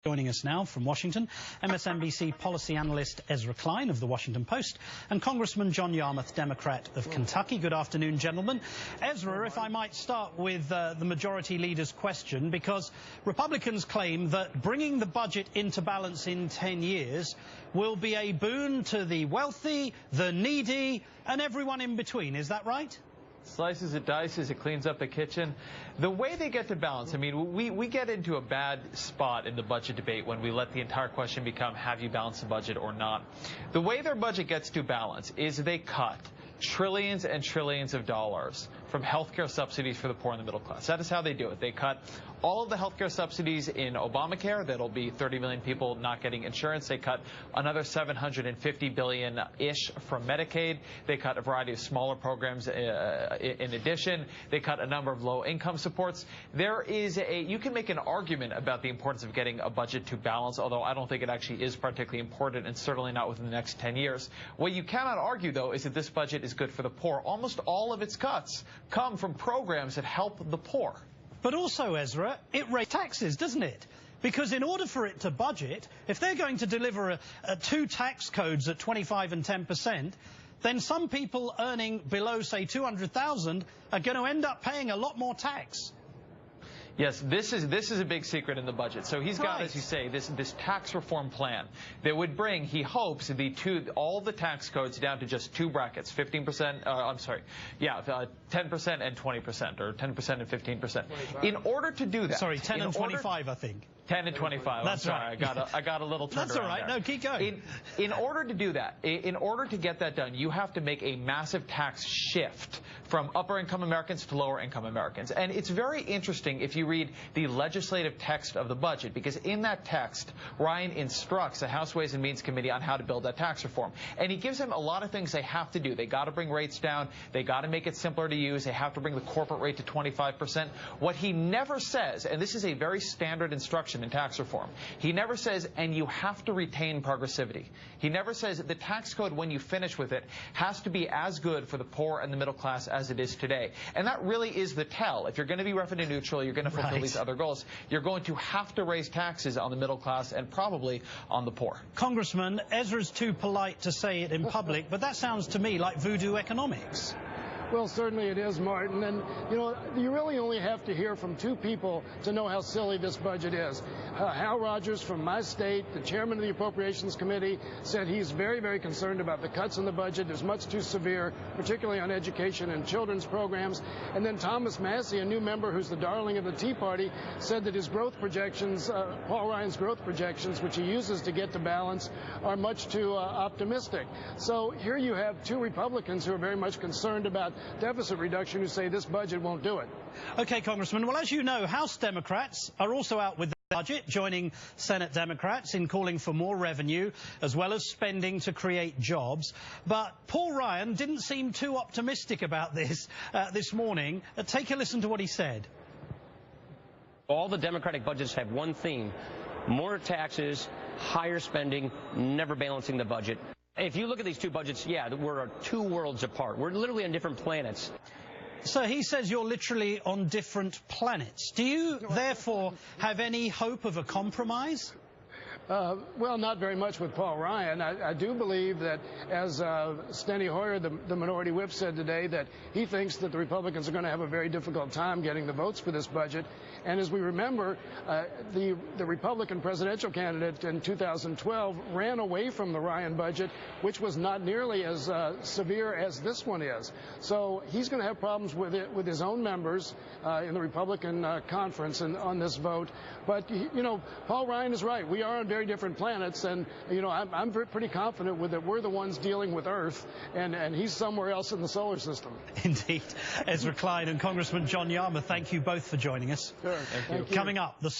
Joining us now from Washington, MSNBC policy analyst Ezra Klein of The Washington Post and Congressman John Yarmuth, Democrat of Kentucky. Good afternoon, gentlemen. Ezra, if I might start with the majority leader's question, because Republicans claim that bringing the budget into balance in 10 years will be a boon to the wealthy, the needy, and everyone in between. Is that right? Slices it, dices, it cleans up the kitchen. The way they get to balance, I mean, we get into a bad spot in the budget debate when we let the entire question become, have you balanced the budget or not? The way their budget gets to balance is they cut trillions and trillions of dollars from healthcare subsidies for the poor and the middle class. That is how they do it. They cut all of the healthcare subsidies in Obamacare. That'll be 30 million people not getting insurance. They cut another $750 billion-ish from Medicaid. They cut a variety of smaller programs in addition. They cut a number of low-income supports. You can make an argument about the importance of getting a budget to balance, although I don't think it actually is particularly important, and certainly not within the next 10 years. What you cannot argue, though, is that this budget is good for the poor. Almost all of its cuts come from programs that help the poor. But also, Ezra, it raises taxes, doesn't it? Because in order for it to budget, if they're going to deliver two tax codes at 25 and 10%, then some people earning below, say, $200,000 are going to end up paying a lot more tax. Yes, this is a big secret in the budget. So he's got, as you say, this tax reform plan that would bring, he hopes, all the tax codes down to just two brackets, 15%, 10% and 20%, or 10% and 15%. In order to do that, sorry, 10 and 25, I think. 10 and 25. That's right. I got a little turned That's all right. There. No, keep going. In order to do that, in order to get that done, you have to make a massive tax shift from upper-income Americans to lower-income Americans. And it's very interesting if you read the legislative text of the budget, because in that text, Ryan instructs the House Ways and Means Committee on how to build that tax reform. And he gives them a lot of things they have to do. They got to bring rates down. They got to make it simpler to use. They have to bring the corporate rate to 25%. What he never says, and this is a very standard instruction in tax reform, he never says, and you have to retain progressivity. He never says that the tax code, when you finish with it, has to be as good for the poor and the middle class as it is today. And that really is the tell. If you're going to be revenue neutral, you're going to fulfill these other goals, you're going to have to raise taxes on the middle class and probably on the poor. Congressman, Ezra's too polite to say it in public, but that sounds to me like voodoo economics. Well, certainly it is, Martin. And, you know, you really only have to hear from two people to know how silly this budget is. Hal Rogers from my state, the chairman of the Appropriations Committee, said he's very, very concerned about the cuts in the budget. It's much too severe, particularly on education and children's programs. And then Thomas Massie, a new member who's the darling of the Tea Party, said that his growth projections, Paul Ryan's growth projections, which he uses to get to balance, are much too optimistic. So here you have two Republicans who are very much concerned about deficit reduction who say this budget won't do it. Okay, Congressman. Well, as you know, House Democrats are also out with the budget, joining Senate Democrats in calling for more revenue as well as spending to create jobs. But Paul Ryan didn't seem too optimistic about this this morning. Take a listen to what he said. All the Democratic budgets have one theme: more taxes, higher spending, never balancing the budget. If you look at these two budgets, yeah, we're two worlds apart. We're literally on different planets. So he says you're literally on different planets. Do you, therefore, have any hope of a compromise? Well, not very much with Paul Ryan. I do believe that, as Steny Hoyer, the minority whip, said today, that he thinks that the Republicans are going to have a very difficult time getting the votes for this budget. And as we remember, the Republican presidential candidate in 2012 ran away from the Ryan budget, which was not nearly as severe as this one is. So he's going to have problems with his own members in the Republican conference and on this vote. But, you know, Paul Ryan is right. We are on very different planets, and, you know, I'm pretty confident with that we're the ones dealing with Earth, and he's somewhere else in the solar system. Indeed. Ezra Klein and Congressman John Yarmuth, thank you both for joining us. Sure. Thank you. Coming up, the